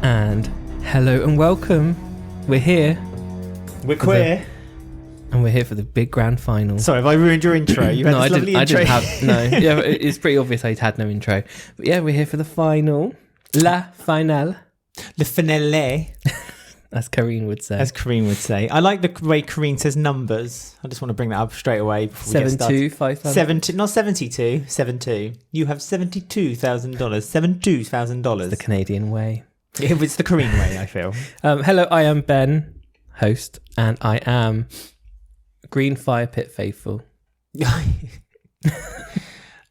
And hello and welcome. We're here. We're queer. And we're here for the big grand final. Sorry, have I ruined your intro? You had No, this lovely I intro. didn't have. No, yeah, it's pretty obvious I had no intro. But yeah, we're here for the final. La finale. Le finale, As Karine would say. as Karine would say. I like the way Karine says numbers. I just want to bring that up straight away before we get started. 5,000. 70, not 72, 72. You have $72,000. $72,000. The Canadian way. It was the Karine way, I feel. Hello, I am Ben, host, and I am Green Fire Pit faithful.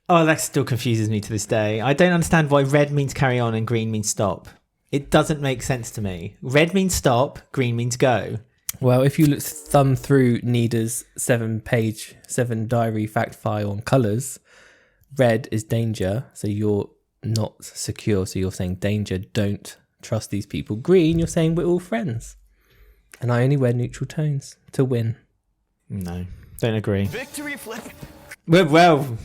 Oh, that still confuses me to this day. I don't understand why red means carry on and green means stop. It doesn't make sense to me. Red means stop, green means go. Well, if you thumb through Nida's 7 diary fact file on colours, red is danger, so you're not secure, so you're saying danger, don't trust these people. Green, you're saying we're all friends. And I only wear neutral tones to win. No, don't agree. Victory flip. Well,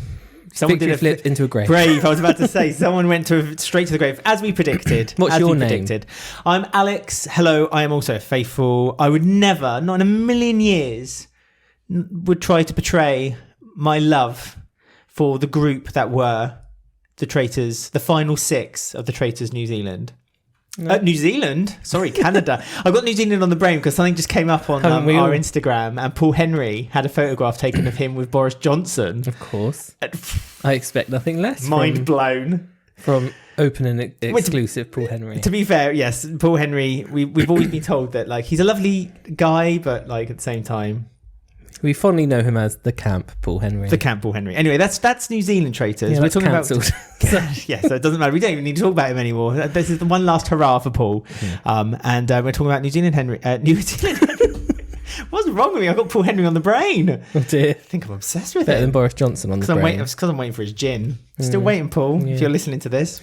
someone Victory did a flipped into a grave. Grave. I was about to say someone went straight to the grave, as we predicted. What's as your we name? Predicted. I'm Alex. Hello. I am also faithful. I would never, not in a million years, would try to betray my love for the group that were the Traitors, the final 6 of the Traitors New Zealand. No. New Zealand? Sorry, Canada. I've got New Zealand on the brain because something just came up on Haven't we our all? Instagram, and Paul Henry had a photograph taken of him with Boris Johnson. Of course. I expect nothing less. Mind blown. From open and exclusive Paul Henry. To be fair, yes, Paul Henry, we've always been told that like he's a lovely guy, but like at the same time, We fondly know him as the camp Paul Henry. the camp Paul Henry. Anyway, that's New Zealand Traitors. Yeah, We're that's talking cancelled. about yeah, so it doesn't matter. We don't even need to talk about him anymore. This is the one last hurrah for Paul. And we're talking about New Zealand Henry. New Zealand Henry. What's wrong with me? I've got Paul Henry on the brain. Oh dear. I think I'm obsessed with Better than him. Boris Johnson on the brain. It's because I'm waiting for his gin. Still waiting, Paul. Yeah. If you're listening to this,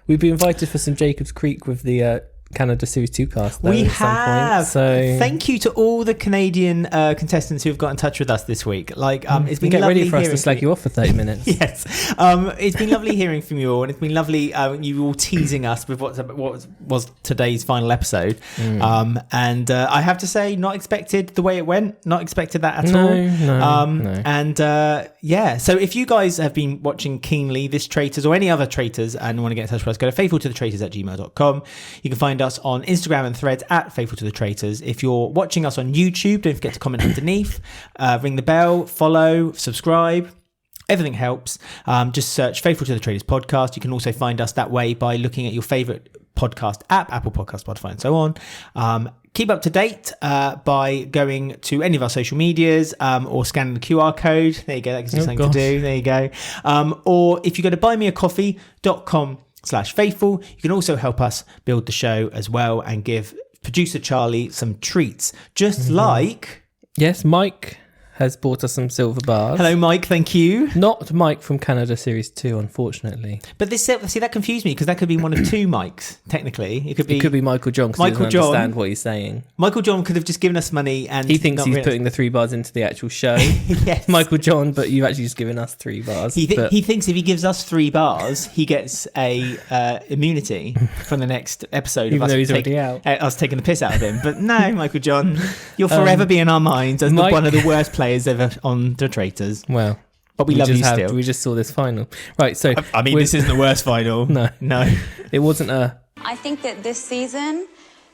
We've been invited for some Jacob's Creek with the Canada Series 2 cast. Though, we at some have. point, so Thank you to all the Canadian contestants who have got in touch with us this week. Like, it's been get lovely ready for us to hearing slag from you off for 30 minutes. Yes, it's been lovely hearing from you all, and it's been lovely you all teasing us with what was today's final episode. And I have to say, not expected the way it went. Not expected that at all. No. And yeah, so if you guys have been watching keenly this Traitors or any other Traitors and want to get in touch with us, go to faithfultothetraitors@gmail.com. You can find us on Instagram and Threads at Faithful to the Traitors. If you're watching us on YouTube, don't forget to comment underneath, ring the bell, follow, subscribe. Everything helps. Just search Faithful to the Traitors podcast. You can also find us that way by looking at your favorite podcast app, Apple Podcast, Spotify, and so on. Keep up to date by going to any of our social medias or scanning the QR code. There you go. That gives you something to do. There you go. Or if you go to buymeacoffee.com/faithful, you can also help us build the show as well and give producer Charlie some treats. Just like... Yes, Mike has bought us some silver bars. Hello, Mike. Thank you. Not Mike from Canada Series 2, unfortunately. But this, see, that confused me because that could be one of 2 mics, technically. It could be Michael John because he Michael doesn't John. understand what he's saying. Michael John could have just given us money and... He thinks not he's realised- putting the 3 bars into the actual show. Yes. Michael John, but you've actually just given us 3 bars. He but thinks if he gives us 3 bars, he gets a immunity from the next episode Even of us, though he's already out. us taking the piss out of him. But no, Michael John, you'll forever be in our minds as Mike- one of the worst players ever on the Traitors. Well, But we love you still. We just saw this final. Right, so... I mean, this isn't the worst final. No. No. It wasn't a... I think that this season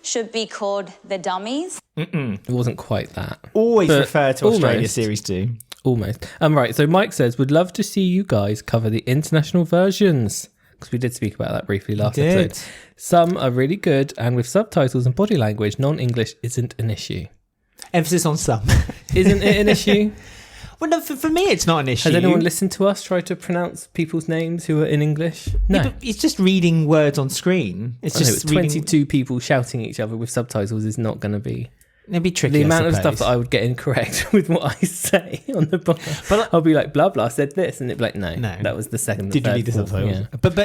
should be called The Dummies. It wasn't quite that. Always But refer to Australia almost. Series 2. Almost. Right, so Mike says, would love to see you guys cover the international versions. Because we did speak about that briefly last episode. Some are really good, and with subtitles and body language, non-English isn't an issue. Emphasis on some. Isn't it an issue? Well, no, for me, it's not an issue. Has anyone listened to us try to pronounce people's names who are in English? No. Yeah, but it's just reading words on screen. It's just reading... 22 people shouting at each other with subtitles is not going to be... It'd be tricky. The I amount of suppose. stuff that I would get incorrect with what I say on the podcast. But I'll be like, blah, blah, said this. And it'd be like, no, that was the second. Did you read the subtitles? Yeah. But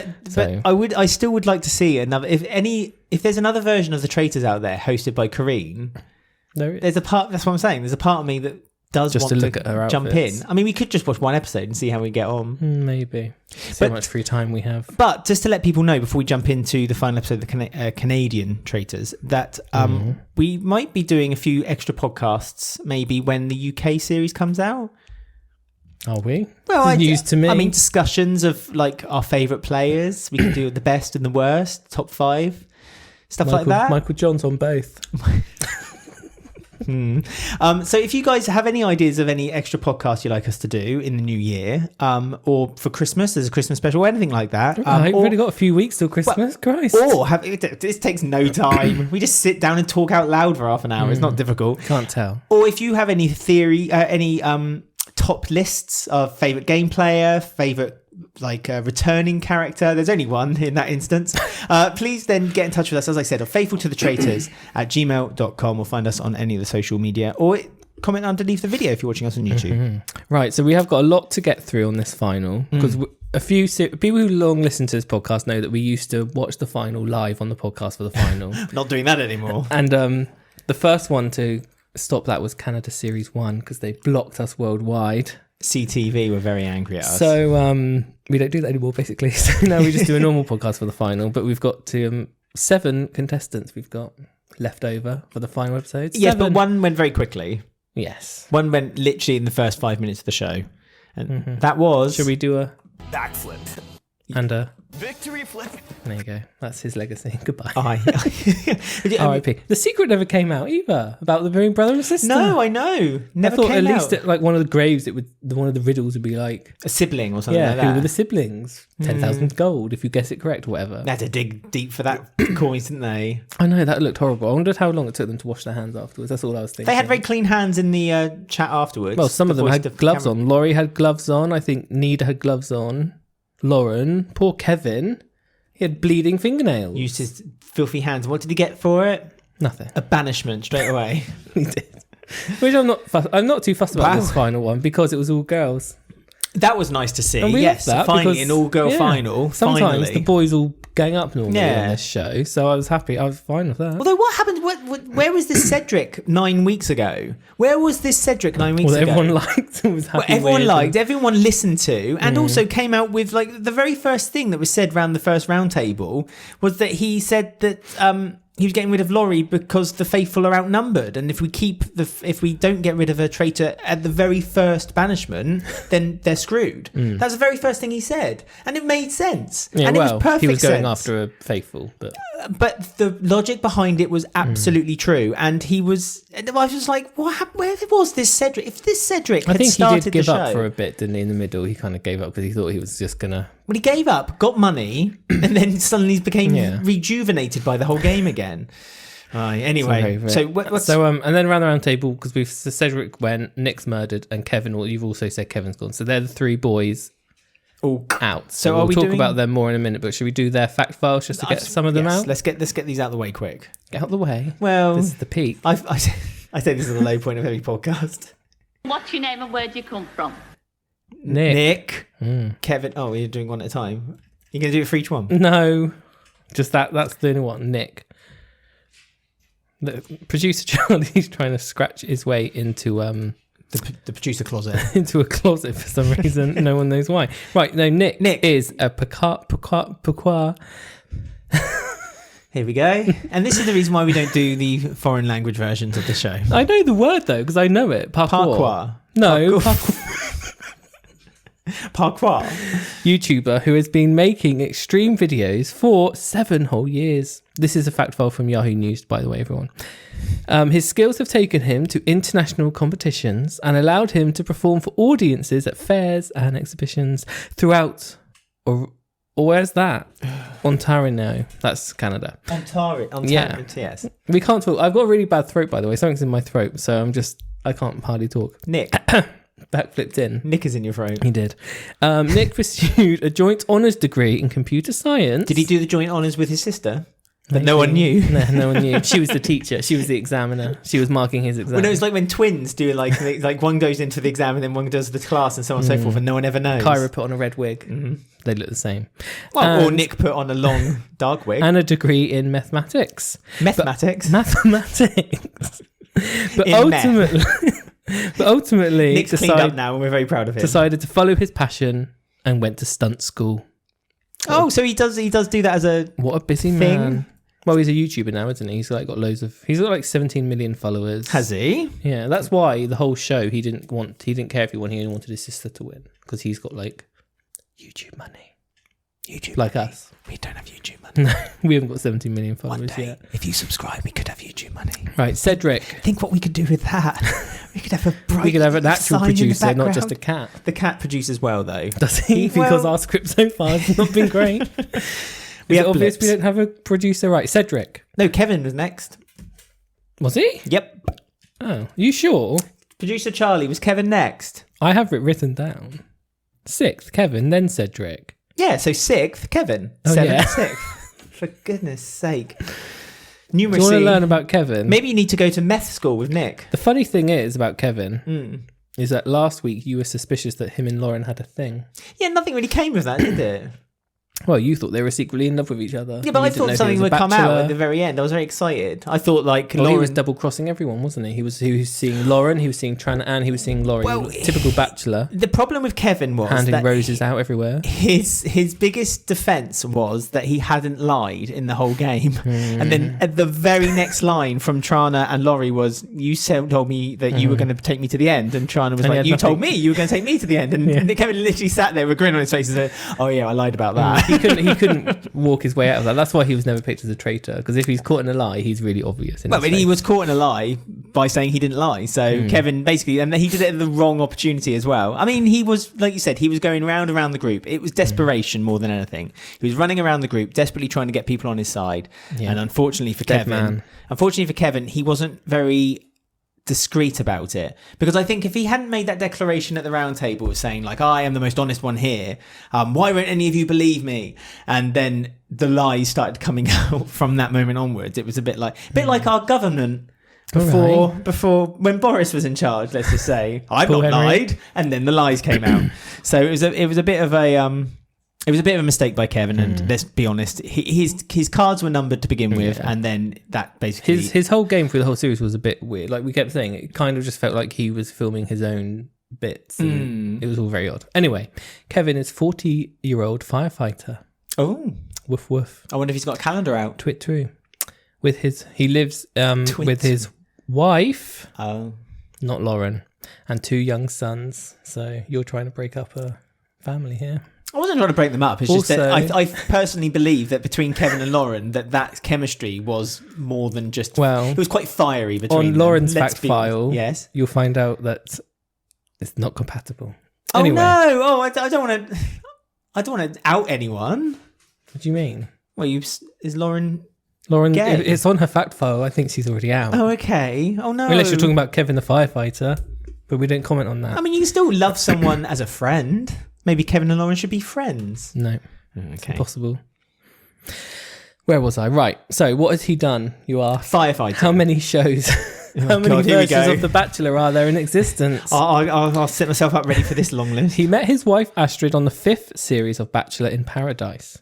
I still would like to see another. If there's another version of the Traitors out there hosted by Karine, there's a part. That's what I'm saying. There's a part of me that does Just want to look at her jump outfits. in. I mean, we could just watch one episode and see how we get on. Maybe. So much free time we have. But just to let people know before we jump into the final episode of the Canadian Traitors, that we might be doing a few extra podcasts maybe when the UK series comes out. Are we? Well, news to me. I mean, discussions of like our favourite players. We can do the best and the worst, top 5, stuff like that. Michael John's on both. So if you guys have any ideas of any extra podcasts you'd like us to do in the new year, or for Christmas, there's a Christmas special or anything like that. I've already got a few weeks till Christmas. Christ. Or this takes no time. We just sit down and talk out loud for half an hour. It's not difficult. Can't tell. Or if you have any theory, any top lists of favourite game player, favourite returning character, there's only one in that instance, please then get in touch with us, as I said, on faithfultothetraitors@gmail.com, or find us on any of the social media, or comment underneath the video if you're watching us on YouTube. Right, so we have got a lot to get through on this final, because a few people who long listen to this podcast know that we used to watch the final live on the podcast for the final. Not doing that anymore. And the first one to stop that was Canada Series 1, because they blocked us worldwide. CTV were very angry at us. So we don't do that anymore, basically. So now we just do a normal podcast for the final. But we've got 7 contestants we've got left over for the final episode. Yes, but one went very quickly. Yes. One went literally in the first 5 minutes of the show. And that was... Should we do a... backflip. And a... Victory flip. There you go. That's his legacy. Goodbye. R.I.P. The secret never came out either about the being brother and sister. No, I know. Never I thought came at least out. at like one of the graves, one of the riddles would be like A sibling or something like that. who were the siblings? 10,000 gold if you guess it correct, or whatever. They had to dig deep for that coins, didn't they? I know that looked horrible. I wondered how long it took them to wash their hands afterwards. That's all I was thinking. They had very clean hands in the chat afterwards. well. Some of them voice had to gloves camera. on. Laurie had gloves on. I think Nida had gloves on. Lauren, poor Kevin, he had bleeding fingernails. Used his filthy hands. What did he get for it? Nothing. A banishment straight away. He did. Which I'm not too fussed about Wow. this final one because it was all girls. That was nice to see. And we Yes, love that finally because, an all-girl final. Sometimes finally. the boys all gang up normally Yeah. on this show, so I was happy. I was fine with that. Although what happened? Where was this Cedric 9 weeks ago? Where was this Cedric 9 weeks Well, ago? everyone liked and was happy. Well, everyone with liked, everyone listened to, and also came out with like the very first thing that was said around the first round table was that he said that he was getting rid of Laurie because the faithful are outnumbered, and if we don't get rid of a traitor at the very first banishment, then they're screwed. That's the very first thing he said, and it made sense. Yeah, and well, it was perfect he was going sense. after a faithful, but But the logic behind it was absolutely true, and I was just like, what happened? Where was this Cedric? If this Cedric I had think he started did give the show, up for a bit, didn't he? In the middle, he kind of gave up because he thought he was just gonna. well, he gave up, got money, and then suddenly became Yeah. rejuvenated by the whole game again. Right. Anyway, so what's and then around the round table because Cedric went, Nick's murdered, and Kevin. Well, you've also said Kevin's gone, so they're the 3 boys all out. So we'll are we talk doing- about them more in a minute. But should we do their fact files just to get some of them out? Let's get these out of the way quick. Get out of the way. Well, This is the peak. I say this is the low point of every podcast. What's your name and where do you come from? Nick. Kevin. Oh, you're doing one at a time. You're gonna do it for each one. No, just that's the only one. Nick. The producer Charlie's trying to scratch his way into The producer closet. into a closet for some reason. No one knows why. Right, no, Nick is a Picard. Here we go. And this is the reason why we don't do the foreign language versions of the show. I know the word though because I know it. Parkour. No, Parkour. YouTuber who has been making extreme videos for 7 whole years. This is a fact file from Yahoo News, by the way, everyone. His skills have taken him to international competitions and allowed him to perform for audiences at fairs and exhibitions throughout. Or where's that? Ontario. That's Canada. Ontario. Yeah. Yes. We can't talk. I've got a really bad throat, by the way. Something's in my throat, so I can't hardly talk. Nick. Backflipped in. Nick is in your throat. He did. Nick pursued a joint honours degree in computer science. Did he do the joint honours with his sister? That no one knew. No one knew. She was the teacher. She was the examiner. She was marking his exam. Well, no, it's like when twins do like one goes into the exam and then one does the class and so on and so forth, and no one ever knows. Kyra put on a red wig. They look the same. Well, or And- Nick put on a long dark wig. And a degree in mathematics. Mathematics. Mathematics. But In ultimately, But ultimately, Nick's cleaned up now, and we're very proud of him. decided to follow his passion and went to stunt school. Oh, so he does do that as a What a busy thing. man. Well, he's a YouTuber now, isn't he? He's got he's got like 17 million followers. Has he? Yeah, that's why the whole show he didn't care if he won. He only wanted his sister to win because he's got like YouTube money. YouTube Like money. us. We don't have YouTube money. No, we haven't got 17 million One followers day, yet. if you subscribe, we could have YouTube money. Right, Cedric. Think what we could do with that. We could have a bright We could have an actual sign in the producer, not just a background. cat. The cat produces well, though. Does he? Well- Because our script so far has not been great. We Is have it obvious we blips. don't have a producer? Right, Cedric. No, Kevin was next. Was he? Yep. Oh, you sure? Producer Charlie, was Kevin next? I have it written down. 6th, Kevin, then Cedric. Yeah, so 6th, Kevin. Oh, 7th, yeah. 6th. For goodness sake. Do you want to Numeracy. learn about Kevin? Maybe you need to go to meth school with Nick. The funny thing is about Kevin is that last week you were suspicious that him and Lauren had a thing. Yeah, nothing really came of that, did it? Well, you thought they were secretly in love with each other. Yeah, but I You didn't know thought if he something was a would come out bachelor. at the very end. I was very excited. I thought like Well, he Lauren was double crossing everyone, wasn't he? He was seeing Lauren, he was seeing Tran, and he was seeing Lauren. Well, Typical bachelor, The problem with Kevin was handing that roses out everywhere. his biggest defense was that he hadn't lied in the whole game. And then at the very next line from Trana and Laurie was, you told me that you were going to take me to the end. And Trana was And he like, had you told nothing. me you were going to take me to the end. And Kevin literally sat there with a grin on his face and said, oh yeah, I lied about that. He couldn't walk his way out of that. That's why he was never picked as a traitor. Because if he's caught in a lie, he's really obvious. Well, but he was caught in a lie by saying he didn't lie. So Kevin basically, and he did it at the wrong opportunity as well. I mean, he was, like you said, he was going around the group. It was desperation more than anything. He was running around the group, desperately trying to get people on his side. Yeah. And unfortunately for Dead Kevin, man. he wasn't very discreet about it, because I think if he hadn't made that declaration at the round table saying like, I am the most honest one here, why won't any of you believe me, and then the lies started coming out from that moment onwards, it was a bit like our government before when Boris was in charge, let's just say. I've Paul not Henry. lied, and then the lies came out. So it was a bit of a mistake by Kevin, and let's be honest, his cards were numbered to begin with, and then that basically his whole game through the whole series was a bit weird. Like we kept saying, it kind of just felt like he was filming his own bits. And it was all very odd. Anyway, Kevin is 40-year-old firefighter. Oh, Woof woof. I wonder if he's got a calendar out. Twit true. He lives with his wife, Oh, not Lauren, and 2 young sons. So you're trying to break up a family here. I wasn't trying to break them up. It's just that Also- I personally believe that between Kevin and Lauren, that chemistry was more than just. Well, it was quite fiery between on them. Lauren's Let's fact be- file, Yes. you'll find out that it's not compatible. Oh Anyway, no! Oh, I don't want to. I don't want to out anyone. what do you mean? Well, is Lauren? Lauren, Gay. it's on her fact file. I think she's already out. Oh, okay. Oh no! Unless you're talking about Kevin the firefighter, but we didn't comment on that. I mean, you can still love someone as a friend. Maybe Kevin and Lauren should be friends. No, Okay. impossible. Where was I? Right. So, what has he done? You ask. Firefighter. How many shows? How many God, here we versions go. of The Bachelor are there in existence? I'll set myself up ready for this long list. He met his wife Astrid on the 5th series of Bachelor in Paradise,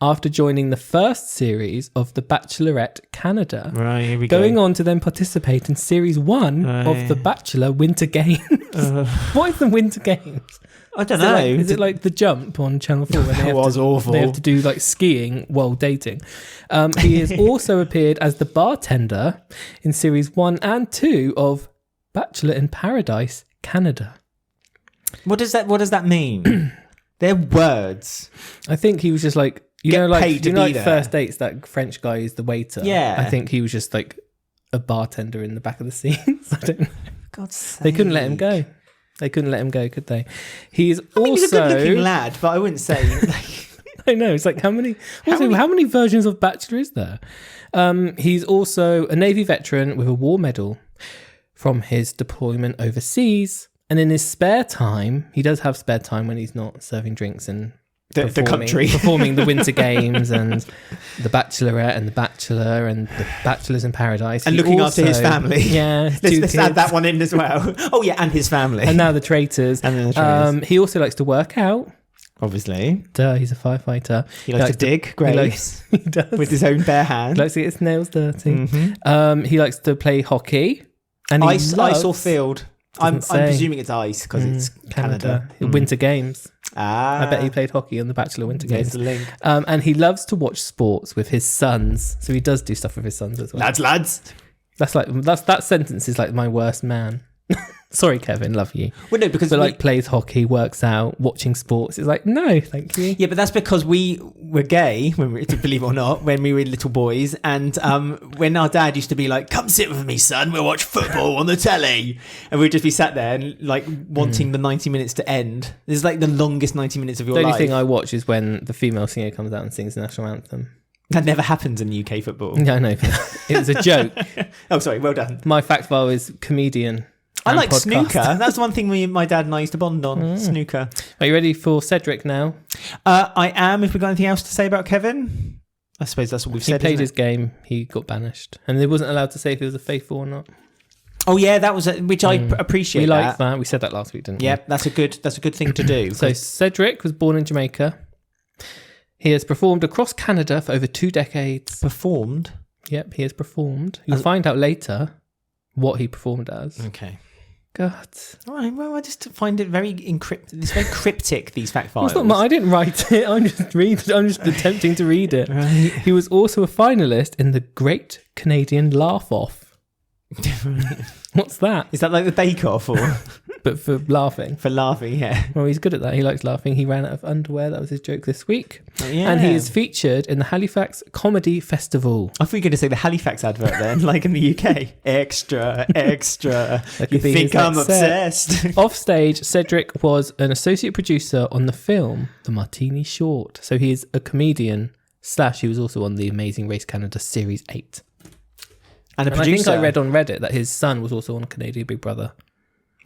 after joining the 1st series of The Bachelorette Canada. Right, here we Going go. on to then participate in series 1 of The Bachelor Winter Games. What is the Winter Games? I don't Is it know. like- is it like The Jump on Channel 4? When That was awful. They have to do like skiing while dating. He has also appeared as the bartender in series 1 and 2 of Bachelor in Paradise Canada. What does that mean? They're words. I think he was just like, Get paid to be like there. First Dates, that French guy is the waiter. Yeah. I think he was just like a bartender in the back of the scenes. I don't know. God's sake. They couldn't let him go. They couldn't let him go, could they? He's I mean, he's a also. good-looking lad, but I wouldn't say. Like, I know. It's like how many versions of Bachelor is there? He's also a Navy veteran with a war medal from his deployment overseas. And in his spare time, he does have spare time when he's not serving drinks and the country. performing the Winter Games and the Bachelorette and the Bachelor and the Bachelors in Paradise. and He looking after his also- family. Yeah. Let's add kids. that one in as well. Oh, yeah, and his family. And now the Traitors. And then the Traitors. He also likes to work out. Obviously. Duh, he's a firefighter. He likes to dig graves He does. with his own bare He hands. likes to get his nails dirty. Mhm. He likes to play hockey. And he Ice or loves- field. I'm say. presuming it's ice because it's Canada. Winter Games. Ah, I bet he played hockey on the Bachelor Winter there's Games. the link. And he loves to watch sports with his sons. So he does do stuff with his sons as well. Lads. That sentence is like my worst man. Sorry, Kevin, love you. Well, no, because But plays hockey, works out, watching sports. It's like, no, thank you. Yeah, but that's because we were gay, believe it or not, when we were little boys. And when our dad used to be like, come sit with me, son, we'll watch football on the telly. And we'd just be sat there and like wanting the 90 minutes to end. This is like the longest 90 minutes of your The life. only thing I watch is when the female singer comes out and sings the national anthem. That never happens in UK football. Yeah, I know. It was a joke. Oh, sorry, well done. My fact file is comedian. I like podcast. snooker. That's one thing my dad and I used to bond on, snooker. Are you ready for Cedric now? I am. If we got anything else to say about Kevin? I suppose that's what we've He said. played isn't his game. He got banished. And they wasn't allowed to say if he was a faithful or not. it? Oh yeah, that was which I appreciate. We liked that. We said that last week, didn't we? Yep, that's a good thing to do. So Cedric was born in Jamaica. He has performed across Canada for over 2 decades. Performed. Yep, he has performed. You'll find out later what he performed as. Okay. God. All right. Well, I just find it very encrypted. It's very cryptic. These fact files. It's not I didn't write it. I'm just attempting to read it. Right. He was also a finalist in the Great Canadian Laugh Off. What's that? Is that like the Bake Off or But for laughing. for laughing? Yeah. Well, he's good at that. He likes laughing. He ran out of underwear. That was his joke this week. Oh, yeah. And he is featured in the Halifax Comedy Festival. I thought you were going to say the Halifax advert then, like in the UK. Extra, extra. That You could be think his I'm next set. obsessed? Off stage, Cedric was an associate producer on the film The Martini Short. So he is a comedian / he was also on the Amazing Race Canada Series 8. And a And I producer. think I read on Reddit that his son was also on Canadian Big Brother.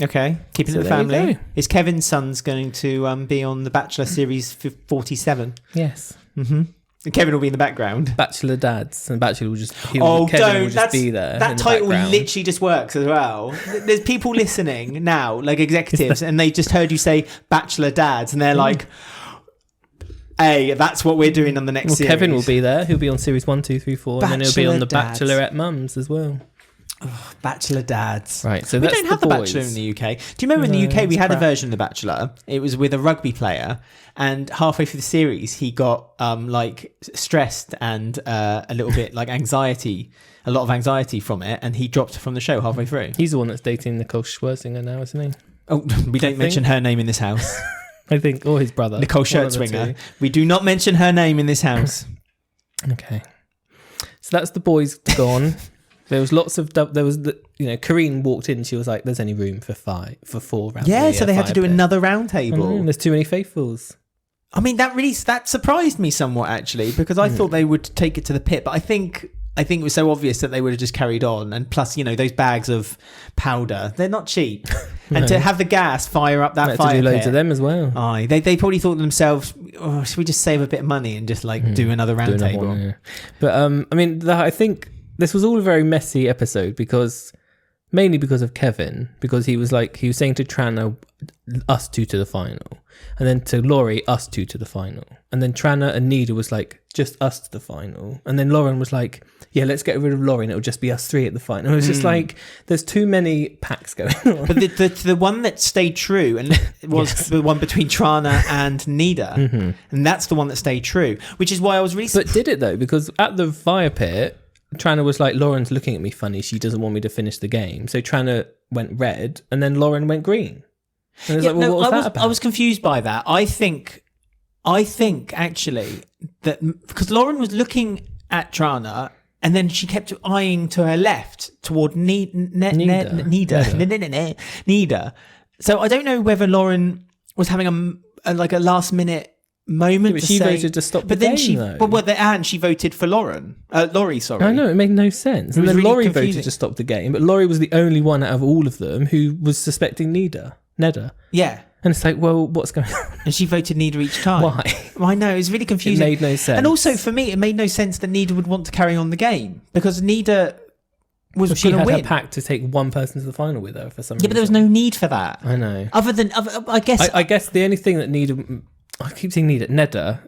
Okay, keeping So it the there you family. go. Is Kevin's son's going to be on the Bachelor Series 47? Yes. Mm-hmm. Kevin will be in the background. Bachelor Dads. And Bachelor will just... Kevin don't. will just be there in That the title background. literally just works as well. There's people listening now, like executives, and they just heard you say Bachelor Dads, and they're like, hey, that's what we're doing on the next Well, series. Kevin will be there. He'll be on Series 1, 2, 3, 4. and then he'll be on the Dads. Bachelorette Mums as well. Bachelor Dads. Right, so We that's don't have the boys. Bachelor in the UK. Do you remember in the UK we it's had crap. a version of the Bachelor? It was with a rugby player, and halfway through the series he got like stressed and a little bit like anxiety, a lot of anxiety from it, and he dropped from the show halfway through. He's the one that's dating Nicole Scherzinger now, isn't he? Oh, we don't mention her name in this house. I think, or his brother. Nicole One of the Scherzinger. We do not mention her name in this house. two. Okay. So that's the boys gone. There was lots of... Karine walked in. She was like, there's only room for 4 rounds. Yeah, so they had to do another round table. There's too many faithfuls. I mean, that surprised me somewhat actually, because I thought they would take it to the pit, but I think it was so obvious that they would have just carried on. And plus, those bags of powder, they're not cheap. And to have the gas fire up that They had fire to do loads pit, of them as well. Aye, they probably thought to themselves, oh, should we just save a bit of money and just like do another round Doing a table? one, yeah. But I think this was all a very messy episode mainly because of Kevin, because he was saying to Tranna, us two to the final, and then to Laurie, us two to the final, and then Tranna and Nida was like, just us to the final, and then Lauren was like, yeah, let's get rid of Laurie and it'll just be us 3 at the final. It was just like, there's too many packs going on. But the one that stayed true and was the one between Trana and Nida, and that's the one that stayed true, which is why I was really. But did it though? Because at the fire pit, Tranna was like, Lauren's looking at me funny. She doesn't want me to finish the game. So Tranna went red and then Lauren went green. And it was what was that about? I was confused by that. I think actually that because Lauren was looking at Trana and then she kept eyeing to her left toward Nida. So I don't know whether Lauren was having a last minute moment. But she voted to stop the but then game, though. and she voted for Laurie, sorry. I know, it made no sense. And was then really Laurie confusing. voted to stop the game, but Laurie was the only one out of all of them who was suspecting Neda. Yeah. And it's like, well, what's going on? And she voted Nida each time. Why? I know, it was really confusing. It made no sense. And also, for me, it made no sense that Nida would want to carry on the game because Nida was She going to had win. her pack to take one person to the final with her for some reason. Yeah, but there was no need for that. I know. Other than, I guess... I guess the only thing that I keep saying Neda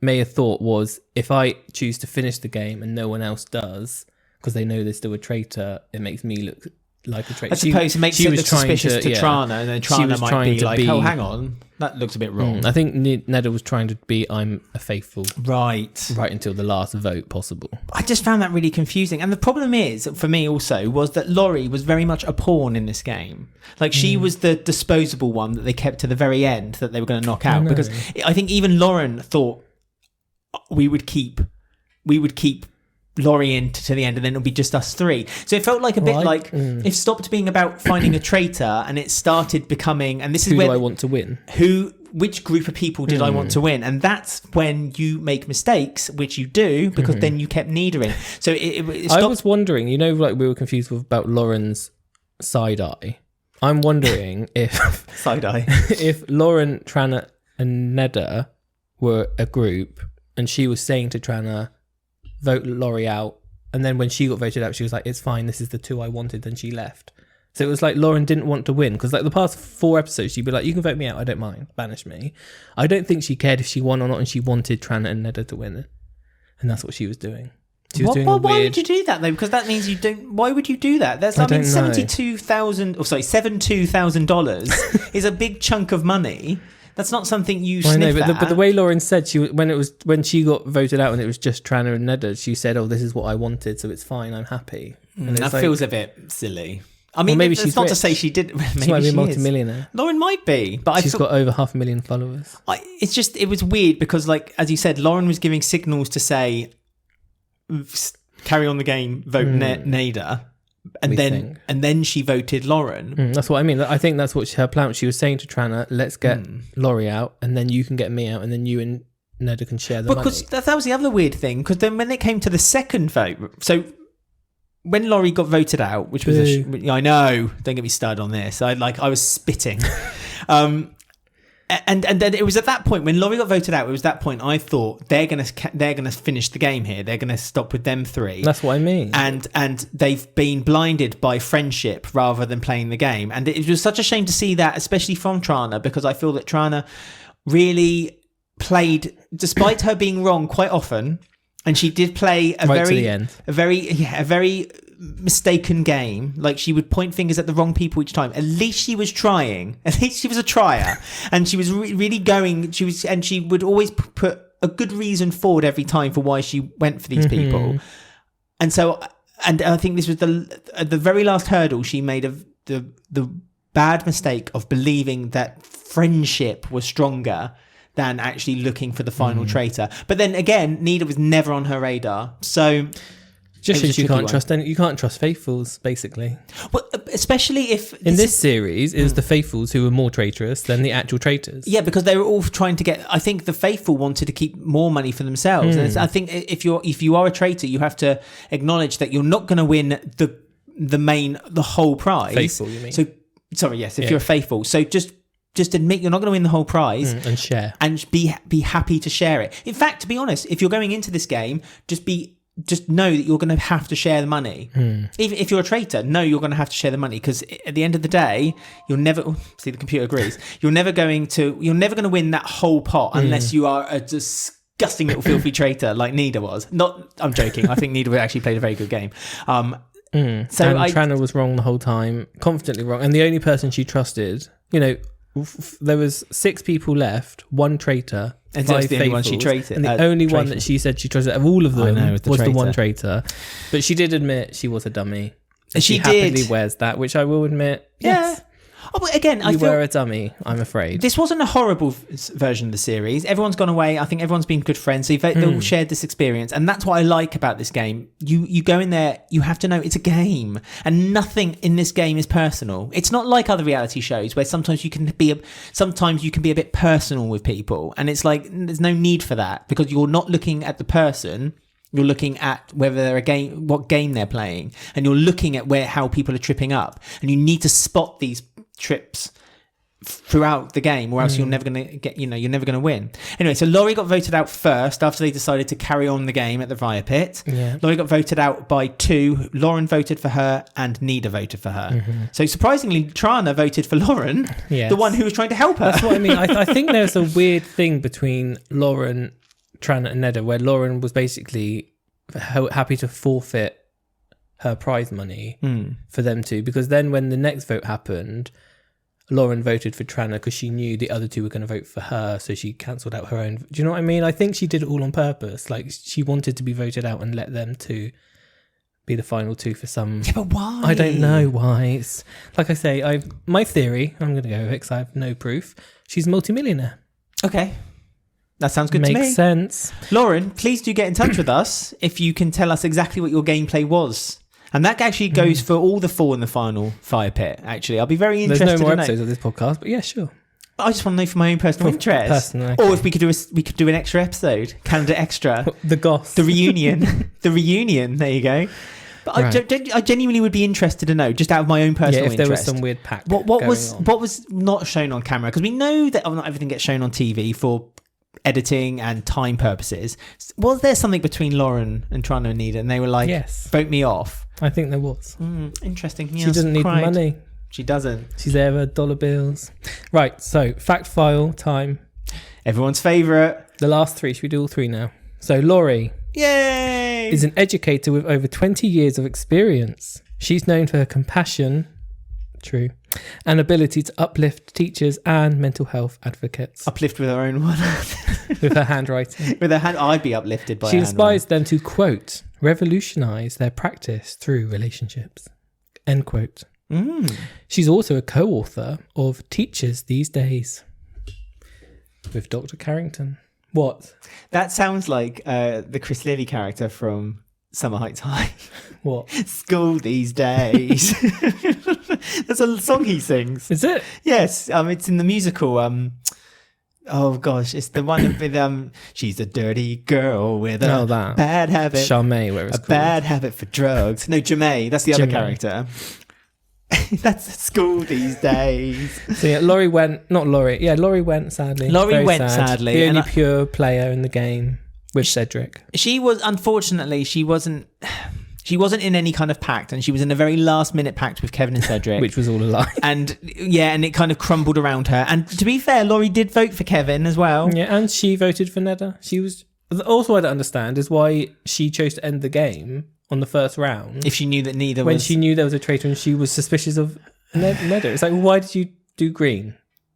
may have thought was, if I choose to finish the game and no one else does, because they know there's still a traitor, it makes me look like a traitor. I suppose it makes it look suspicious to Trana, and then Trana might be like, oh, hang on, that looks a bit wrong. I think Neda was trying to be, I'm a faithful. Right until the last vote possible. I just found that really confusing. And the problem is, for me also, was that Laurie was very much a pawn in this game. Like, she was the disposable one that they kept to the very end that they were going to knock out. Because I think even Lauren thought we would keep Laurie in to the end, and then it'll be just us three. So it felt like a bit like it stopped being about finding a traitor, and it started becoming. And this is who where do I want to win? Which group of people did I want to win? And that's when you make mistakes, which you do, because then you kept Nida in. So it stopped. I was wondering, like we were confused about Lauren's side eye. I'm wondering if side eye, if Lauren, Trana, and Neda were a group, and she was saying to Trana, vote Laurie out, and then when she got voted out, she was like, it's fine, this is the two I wanted, then she left. So it was like Lauren didn't want to win, because like the past 4 episodes she'd be like, you can vote me out, I don't mind, banish me. I don't think she cared if she won or not, and she wanted Trana and Neda to win, and that's what she was doing. She was doing why would you do that though? Because that means you don't. Why would you do that? That's $72,000 is a big chunk of money. That's not something you sniff at. But the way Lauren said, when she got voted out and it was just Trana and Neda, she said, "Oh, this is what I wanted, so it's fine. I'm happy." And that feels a bit silly. I mean, maybe she's not rich. To say she did. Maybe she might be a multimillionaire. Lauren might be, but she's got over 500,000 followers. It was weird because, like as you said, Lauren was giving signals to say, "Carry on the game, vote Neda." And then she voted Lauren. That's what I mean. I think that's what her plan was. She was saying to Trana, let's get Laurie out, and then you can get me out, and then you and Neda can share the money. Because that was the other weird thing, because then when it came to the second vote, so when Laurie got voted out, which was I know, don't get me started on this. I was spitting. And then it was at that point when Laurie got voted out. It was that point I thought they're gonna finish the game here. They're gonna stop with them three. That's what I mean. And they've been blinded by friendship rather than playing the game. And it was such a shame to see that, especially from Trana, because I feel that Trana really played, despite her being wrong quite often. And she did play a very mistaken game. Like, she would point fingers at the wrong people each time. At least she was trying. At least she was a trier, and she was really going. She would always put a good reason forward every time for why she went for these people. And so, and I think this was the very last hurdle she made of the bad mistake of believing that friendship was stronger than actually looking for the final traitor. But then again, Nida was never on her radar. So just as you can't trust faithfuls, basically. Well, especially if in this series it was the faithfuls who were more traitorous than the actual traitors. Yeah, because they were all trying to get. I think the faithful wanted to keep more money for themselves. And I think if you are a traitor, you have to acknowledge that you're not going to win the whole prize. Faithful, you mean? So sorry, yes, if you're a faithful, so just admit you're not going to win the whole prize and share, and be happy to share it. In fact, to be honest, if you're going into this game, just know that you're going to have to share the money. Even if you're a traitor, know you're going to have to share the money, because at the end of the day, you're never. See, the computer agrees. You're never going to win that whole pot unless you are a disgusting little filthy traitor like Nida was. I'm joking. I think Nida actually played a very good game. So Trana was wrong the whole time, confidently wrong, and the only person she trusted, there was 6 people left, 1 traitor, and 5 the only one she traited, and the only one that she said she trusted of all of them was the one traitor. But she did admit she was a dummy. And she happily wears that, which I will admit. Yes. Oh, but again, I feel were a dummy, I'm afraid. This wasn't a horrible version of the series. Everyone's gone away. I think everyone's been good friends. They've all shared this experience. And that's what I like about this game. You go in there, you have to know it's a game. And nothing in this game is personal. It's not like other reality shows where sometimes you can be a bit personal with people. And it's like, there's no need for that, because you're not looking at the person. You're looking at whether they're what game they're playing, and you're looking at how people are tripping up. And you need to spot these trips throughout the game, or else you're never going to get, you're never going to win. Anyway, so Laurie got voted out first after they decided to carry on the game at the Fire Pit. Yeah. Laurie got voted out by 2. Lauren voted for her and Nida voted for her. So surprisingly, Trana voted for Lauren, the one who was trying to help her. That's what I mean. I think there's a weird thing between Lauren, Trana and Neda, where Lauren was basically happy to forfeit her prize money for them to, because then when the next vote happened, Lauren voted for Tranna because she knew the other two were going to vote for her, so she cancelled out her own. Do you know what I mean? I think she did it all on purpose. Like, she wanted to be voted out and let them two be the final two for some... Yeah, but why? I don't know why. It's, like I say, my theory, I'm going to go with it because I have no proof. She's a multimillionaire. Okay. That sounds good to me. Makes sense. Lauren, please do get in touch with us if you can tell us exactly what your gameplay was. And that actually goes for all the four in the final fire pit, actually. I'll be very interested. There's no more to know. episodes of this podcast, but yeah, sure. I just want to know for my own personal interest. personal, okay. Or if we could do an extra episode, Canada Extra. The goss. The reunion. The reunion. There you go. But Right. I genuinely would be interested to know, just out of my own personal if there was interest. some weird pack What going was on. what was not shown on camera? Because we know that not everything gets shown on TV for editing and time purposes. Was there something between Lauren and Tranna and Nida, and they were like, Yes. vote me off? I think there was. Interesting. She doesn't need the money. She doesn't. She's there for dollar bills. Right, so fact file time. Everyone's favourite. The last three. Should we do all three now? So Laurie Yay! is an educator with over 20 years of experience. She's known for her compassion, true, and ability to uplift teachers and mental health advocates Uplift with her own one. with her handwriting. With her hand, I'd be uplifted by She her inspires them to, quote, revolutionize their practice through relationships, end quote. She's also a co-author of Teachers These Days with Dr. Carrington. What? That sounds like the Chris Lilly character from Summer Heights High. What? School these days. That's a song he sings. Is it? Yes, it's in the musical. Oh gosh, it's the one with she's a dirty girl with a that. bad habit. Charmaine, where it's A called. bad habit for drugs. No, Jamae. That's the other Jamae. character. That's at school these days. So yeah, Laurie went, not Laurie. Yeah, Laurie went, sadly. Laurie Very went, sad. sadly, The and only pure player in the game with Cedric. She was, unfortunately, she wasn't in any kind of pact, and she was in a very last minute pact with Kevin and Cedric. Which was all a lie. And yeah, and it kind of crumbled around her. And to be fair, Laurie did vote for Kevin as well. Yeah, and she voted for Neda. She was... Also, what I don't understand is why she chose to end the game on the first round. If she knew that neither when was... she knew there was a traitor and she was suspicious of Neda. It's like, why did you do green?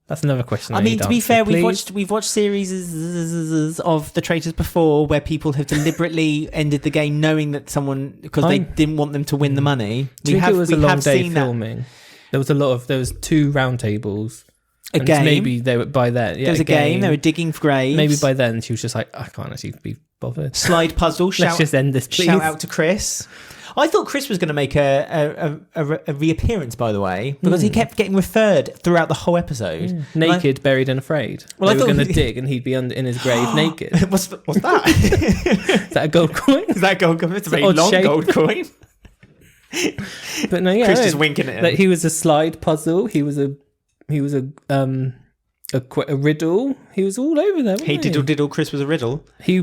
That's another question. I mean, to be answer, fair, please. we've watched series of the Traitors before where people have deliberately ended the game knowing that someone, because they didn't want them to win the money. Do you think it was a long day seen filming? There was 2 round tables. A And game. Maybe they were by then. Yeah, There was a game. They were digging for graves. Maybe by then she was just like, I can't actually be bothered. Slide puzzle. Let's just end this, please. Shout out to Chris. I thought Chris was going to make a reappearance, by the way, because he kept getting referred throughout the whole episode. Naked, buried and afraid. Well, They I were thought- going to dig and he'd be in his grave naked. What's that? Is that a gold coin? Is that gold coin? It's a very odd long shape. gold coin. But no, yeah. Chris no, just winking at him. Like, he was a slide puzzle. He was a riddle. He was all over there. Hey, diddle. Chris was a riddle. He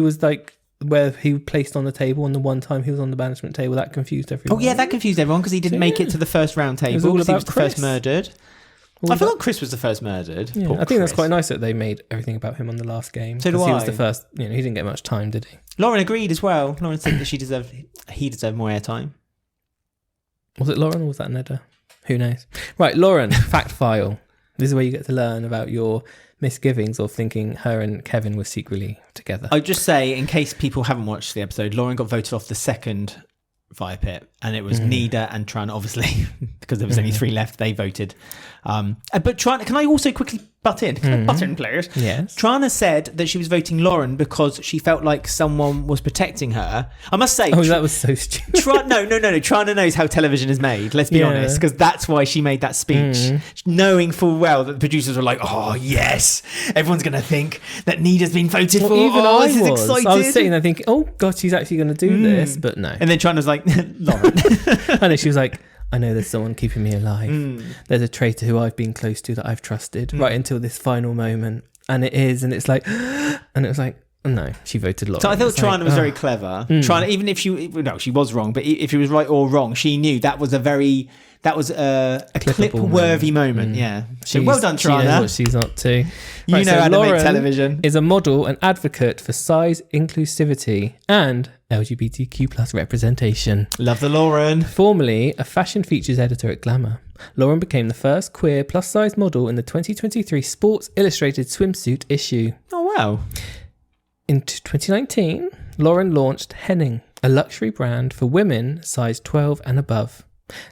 was like where he placed on the table, and the one time he was on the banishment table, that confused everyone. Oh yeah, that confused everyone because he didn't make it to the first round table. was all Because he about was the first Chris. murdered. I forgot Chris was the first murdered. Yeah, Poor I think that's Chris. quite nice that they made everything about him on the last game. So do 'cause he was I. the first. He didn't get much time, did he? Lauren agreed as well. Lauren said that he deserved more airtime. Was it Lauren or was that Neda? Who knows? Right, Lauren, fact file. This is where you get to learn about your misgivings of thinking her and Kevin were secretly together. I'd just say, in case people haven't watched the episode, Lauren got voted off the second fire pit, and it was Nida and Tran, obviously, because there was only 3 left. They voted. But Tran, can I also quickly butt in? Can I butt in, players? Yes. Trana said that she was voting Lauren because she felt like someone was protecting her. I must say, Oh, that was so stupid. No. Trana knows how television is made. Let's be Yeah. honest, because that's why she made that speech, knowing full well that the producers were like, "Oh yes, everyone's going to think that Nida's been voted for." Even Oh, I this is was. excited. I was sitting there thinking, "Oh God, she's actually going to do this," but no. And then Trana's like, "Lauren." I know she was like, I know there's someone keeping me alive. There's a traitor who I've been close to that I've trusted right until this final moment. And it is, and it's like, and it was like, No, she voted Lauren. So I thought It's Trana like, was oh. very clever. Trana, even if she was wrong, but if she was right or wrong, she knew that was a clip-worthy moment. Yeah. So well done, She knows Trana. what she's up to. You know how to make Lauren television. is a model and advocate for size inclusivity and LGBTQ plus representation. Love the Lauren. Formerly a fashion features editor at Glamour, Lauren became the first queer plus-size model in the 2023 Sports Illustrated swimsuit issue. Oh, wow. In 2019, Lauren launched Henning, a luxury brand for women size 12 and above,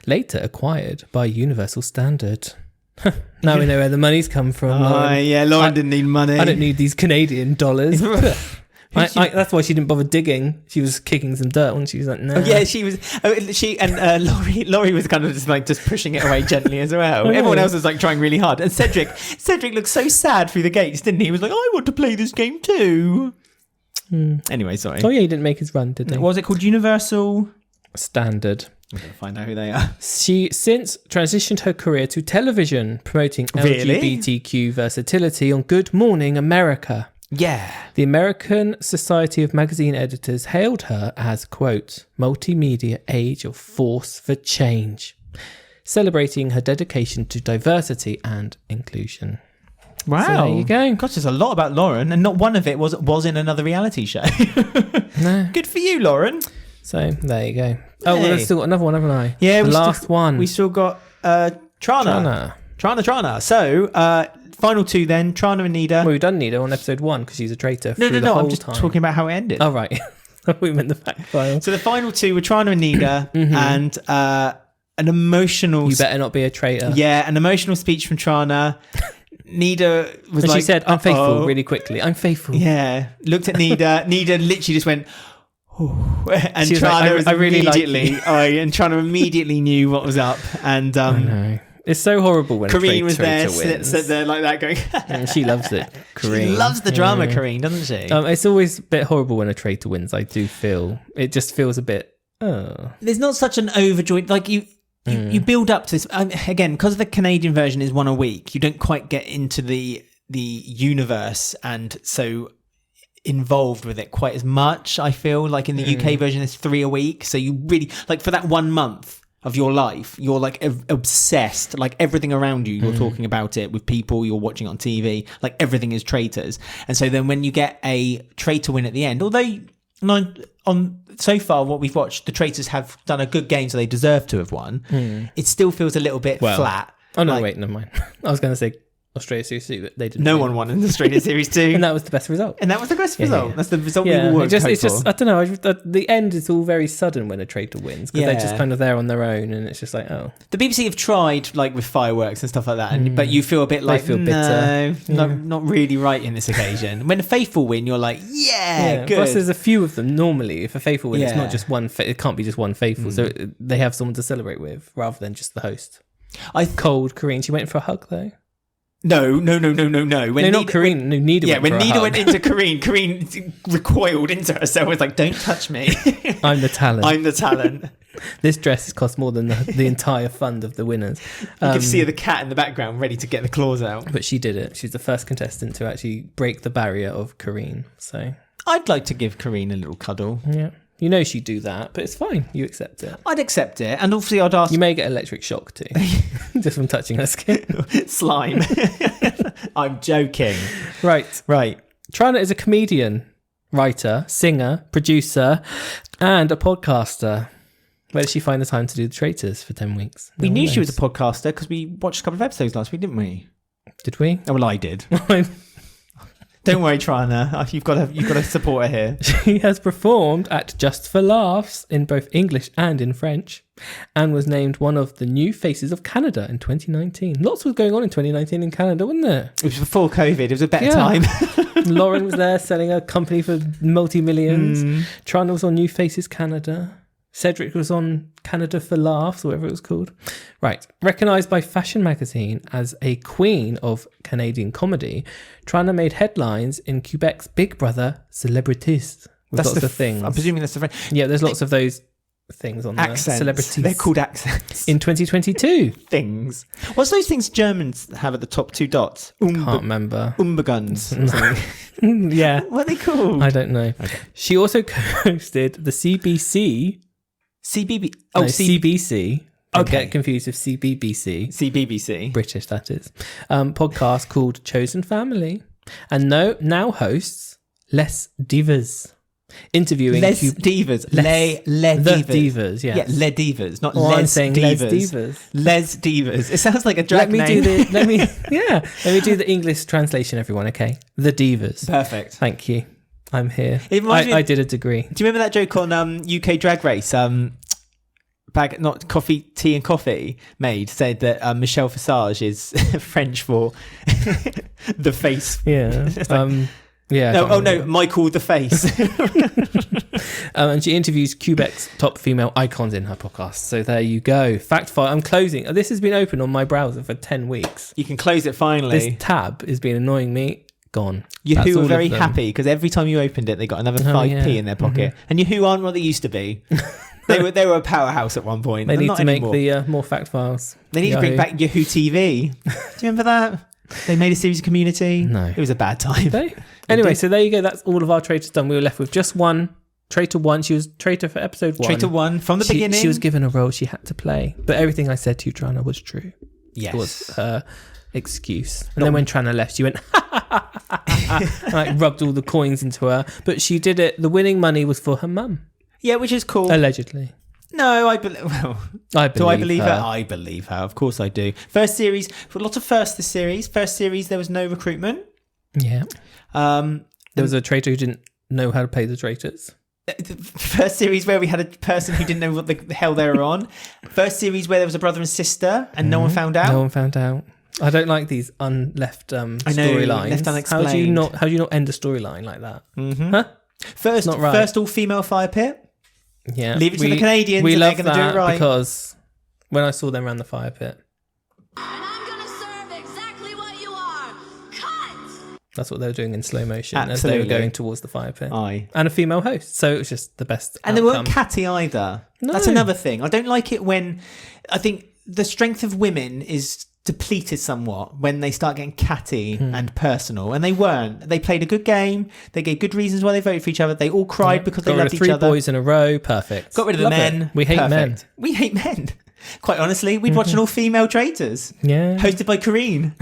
later acquired by Universal Standard. Now we know where the money's come from, Lauren. Yeah, Lauren didn't need money. I don't need these Canadian dollars. That's why she didn't bother digging. She was kicking some dirt when she was like, no. Yeah, she was. Laurie was kind of just pushing it away gently as well. Everyone else was like trying really hard. And Cedric looked so sad through the gates, didn't he? He was like, I want to play this game too. Anyway, sorry. Oh yeah, he didn't make his run, did he? What was it called? Universal Standard. I'm going to find out who they are. She since transitioned her career to television, promoting Really? LGBTQ versatility on Good Morning America. Yeah. The American Society of Magazine Editors hailed her as, quote, multimedia age of force for change, celebrating her dedication to diversity and inclusion. Wow. So there you go. Gosh, there's a lot about Lauren, and not one of it was in another reality show. No. Good for you, Lauren. So there you go. Oh, well, Hey. I've still got another one, haven't I? Yeah, the we last one. We still got Trana. So, final two then, Trana and Nida. Well, we've done Nida on episode 1 because she's a traitor. No, through the I'm whole just time. talking about how it ended. Oh, right. We meant the fact file. So the final two were Trana and Nida, and an emotional... You better not be a traitor. Yeah, an emotional speech from Trana. Nida was And like... she said, I'm faithful, "Uh-oh." really quickly. I'm faithful. Yeah, looked at Nida. Nida literally just went... and She was like, Trana was I really like immediately... and Trana immediately knew what was up. And No. It's so horrible when Kareen a was there, traitor wins. sat there like that going... And she loves it. She Kareen. loves the drama, Kareen, doesn't she? It's always a bit horrible when a traitor wins. I do feel it just feels a bit. Oh, There's not such an overjoyed... Like, you build up to this... again, because the Canadian version is one a week, you don't quite get into the universe and so involved with it quite as much, I feel. Like in the UK version, it's 3 a week. So you really... Like, for that 1 month of your life, you're like obsessed, like everything around you, you're talking about it with people, you're watching it on TV, like everything is traitors. And so then when you get a traitor win at the end, although on so far what we've watched, the traitors have done a good game, so they deserve to have won. It still feels a little bit flat. oh no, Like, wait, never mind. I was going to say Australia Series 2, but they didn't. no win. one won in the Australia Series 2. And that was the best result. And that was the best result. yeah. That's the result we Yeah, all worked it's for. just I don't know. The end is all very sudden when a traitor wins because they're just Yeah. kind of there on their own, and it's just like, oh, The BBC have tried like with fireworks and stuff like that, but you feel a bit like feel bitter. No, not really right in this occasion. When a faithful win, you're like, yeah, good. Plus, there's a few of them normally. If a faithful win, it's Yeah. not just one. It can't be just one faithful. So they have someone to celebrate with rather than just the host. Cold Kareen. She went for a hug though. No. When No, not Kareen. No, Nida. Yeah, went when for a Nida hug. went into Kareen recoiled into herself. Was like, "Don't touch me. I'm the talent. I'm the talent." This dress has cost more than the entire fund of the winners. You can see the cat in the background ready to get the claws out. But she did it. She's the first contestant to actually break the barrier of Kareen. So I'd like to give Kareen a little cuddle. yeah, you know she'd do that, but it's fine. You accept it. I'd accept it, and obviously I'd ask You may get electric shock too, just from touching her skin. slime. I'm joking. Right. Right. Trina is a comedian, writer, singer, producer, and a podcaster. Where did she find the time to do The Traitors for 10 weeks? We No knew one she was a knows. podcaster because we watched a couple of episodes last week, didn't we? Did we? Oh, well, I did. Don't worry, Trina. You've got to support her here. She has performed at Just for Laughs in both English and in French, and was named one of the new faces of Canada in 2019. Lots was going on in 2019 in Canada, wasn't there? It was before COVID. It was a better Yeah. time. Lauren was there selling a company for multi-millions. Trina was on New Faces Canada. Cedric was on Canada for Laughs, or whatever it was called. Right. Recognised by Fashion Magazine as a queen of Canadian comedy, Trina made headlines in Quebec's Big Brother Celebrities. With lots of things. I'm presuming that's the French. Yeah, there's lots of those things on Accents. the celebrities. They're called accents. In 2022. Things. What's those things Germans have at the top 2 dots? Can't remember. Umbeguns. Yeah. What are they called? I don't know. Okay. She also hosted the CBC. CBB. Oh, CBC. I Okay. get confused with CBBC. CBBC. British, that is. Podcast called Chosen Family. And now hosts Les Divas. Interviewing Les Divas. Les Divas. Divas, yes. Yeah, Les Divas, not I'm Les saying Divas. Les Divas. Les Divas. It sounds like a drag name. Let me do the English translation, everyone, okay? The Divas. Perfect. Thank you. I'm here. It reminds me of- I did a degree. Do you remember that joke on UK Drag Race? Not coffee, tea and coffee maid said that Michelle Visage is French for the face. Yeah. Yeah. No, Michael the face. And she interviews Quebec's top female icons in her podcast. So there you go. Fact file. I'm closing. This has been open on my browser for 10 weeks. You can close it finally. This tab has been annoying me. Gone. Yahoo That's were all very of them. happy because every time you opened it, they got another 5p in their pocket. And Yahoo aren't what they used to be. They were a powerhouse at one point. They need Not to make anymore. the more fact files. They need to bring back Yahoo TV. Do you remember that? They made a series of Community. No. It was a bad time. Anyway, so there you go. That's all of our traitors done. We were left with just one. Traitor 1. She was traitor for episode 1. Traitor 1 from the beginning. She was given a role she had to play. But everything I said to you, Trana, was true. Yes. It was her excuse. And then when Trana left, she went, and like rubbed all the coins into her. But she did it. The winning money was for her mum. Yeah, which is cool. Allegedly. No, I believe. Well, do I believe her? I believe her. Of course, I do. First series, for a lot of firsts this series. First series, there was no recruitment. Yeah. There was a traitor who didn't know how to play the traitors. First series where we had a person who didn't know what the hell they were on. First series where there was a brother and sister and no one found out. No one found out. I don't like these unleft storylines. Left unexplained. How do you not end a storyline like that? Mm-hmm. Huh? First, not right. First all-female fire pit. Yeah, Leave it to the Canadians We and love they're going to do it right. Because when I saw them around the fire pit, And I'm gonna serve exactly what you are. Cut! that's what they were doing in slow motion as they Absolutely. were going towards the fire pit. Aye. And a female host, so it was just the best. And they outcome. weren't catty either. No. That's another thing. I don't like it when I think the strength of women is depleted somewhat when they start getting catty and personal, and they weren't. They played a good game. They gave good reasons why they voted for each other. They all cried because they Got rid loved of each 3 other. boys in a row. Perfect. Got rid of the Love men. it. We hate men. Perfect. We hate men. Quite honestly, we'd watch an all-female Traitors. Yeah. Hosted by Corrine.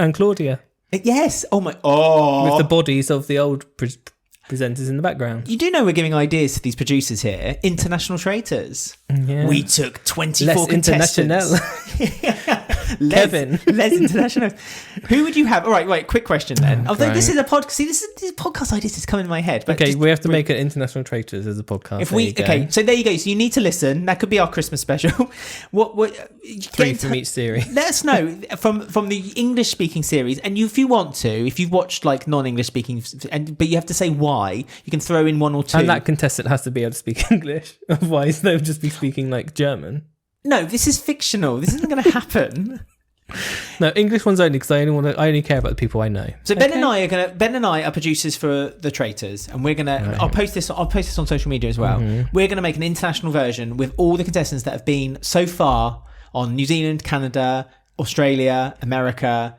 And Claudia Yes. Oh my. Oh. with the bodies of the old presenters in the background. You do know we're giving ideas to these producers here. International Traitors. Yeah. We took 24 Less contestants. international. Kevin. Les International. Who would you have? All right, quick question then. Although this is a podcast. See, this is podcast ideas that's coming in my head. But Okay, just- we have to make it International Traitors as a podcast. If There we you go. okay, so there you go. So you need to listen. That could be our Christmas special. What 3 from each series. Let us know from the English speaking series, and if you want to, if you've watched like non-English speaking, but you have to say why, you can throw in 1 or 2. And that contestant has to be able to speak English. Otherwise, they'll just be speaking like German. No, this is fictional. This isn't going to happen. No, English ones only because I only care about the people I know. So Ben and I are producers for the Traitors, and we're gonna. I'll post this on social media as well. We're gonna make an international version with all the contestants that have been so far on New Zealand, Canada, Australia, America,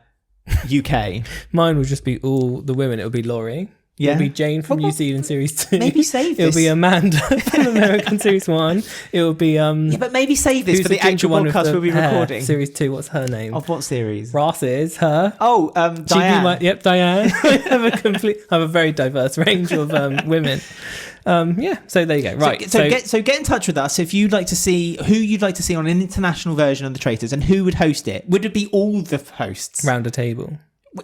UK. Mine will just be all the women. It'll be Laurie. Yeah. It'll be Jane from Well, New Zealand Series 2. maybe save It'll this. be Amanda from American Series 1. It'll be Yeah, but maybe save this who's for the ginger actual one with podcast the we'll be hair? recording. Series 2. What's her name? Of what series? Ross is her. Oh, She'd be Diane. yep, Diane. I have a very diverse range of women. Yeah, so there you go. Right. So get in touch with us if you'd like to see who you'd like to see on an international version of the Traitors and who would host it. Would it be all the hosts? round a table.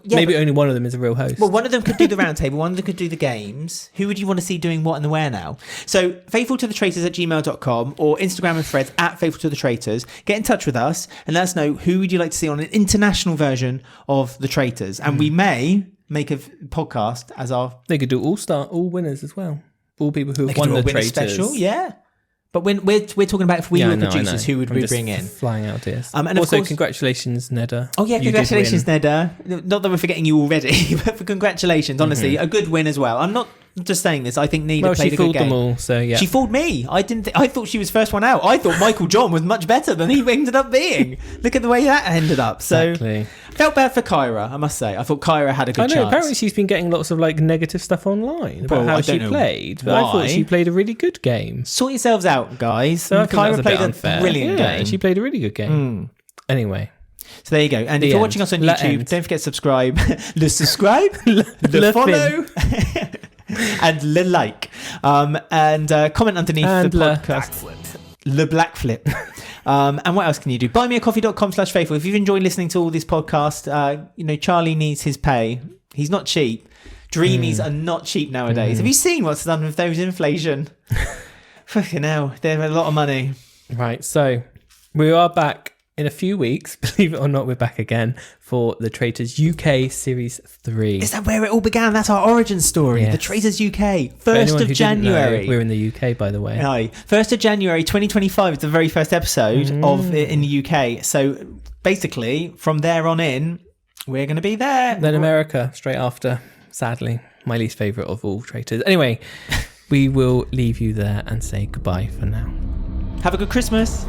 Yeah, Maybe but- only one of them is a real host. Well, one of them could do the round table, one of them could do the games. Who would you want to see doing what and the where now? So, faithfultothetraitors@gmail.com or Instagram and threads @faithfultothetraitors. Get in touch with us and let us know who would you like to see on an international version of the Traitors. And we may make a podcast as our They could do all winners as well. All people who they have could won do the a winner Traitors. special. Yeah. But when we're talking about if we Yeah, were I know, producers, who would I'm we just bring in? Flying out ideas. And of also, course- congratulations, Neda. Oh yeah, You did congratulations, win. Neda. Not that we're forgetting you already, but for congratulations. Honestly, a good win as well. I'm not I'm just saying this. I think Nida Well, played she a good fooled game. them all, so yeah. She fooled me. I didn't. I thought she was first one out. I thought Michael John was much better than he ended up being. Look at the way that ended up. So Exactly. felt bad for Kyra, I must say. I thought Kyra had a good I know. chance. Apparently, she's been getting lots of like negative stuff online about Well, I how don't she know played. But I why. thought she played a really good game. Sort yourselves out, guys. So I think that's Kyra a played bit a unfair. brilliant Yeah, game. she played a really good game. Anyway, So there you go. And The if you're end. watching us on La YouTube, end. don't forget to subscribe. Le subscribe, Le le follow, and le like. And comment underneath And the le podcast. Le black flip. And what else can you do? Buymeacoffee.com/faithful. If you've enjoyed listening to all this podcast, Charlie needs his pay. He's not cheap. Dreamies are not cheap nowadays. Have you seen what's done with those inflation? Fucking hell, they're a lot of money. right. So we are back in a few weeks. Believe it or not, we're back again for the Traitors UK Series 3. Is that where it all began? That's our origin story. Yes. The Traitors UK, For 1st anyone of who didn't know, January. we're in the UK, by the way. Aye. 1st of January 2025 is the very first episode of it in the UK. So basically, from there on in, we're going to be there. Then America, straight after. Sadly, my least favourite of all Traitors. Anyway, we will leave you there and say goodbye for now. Have a good Christmas.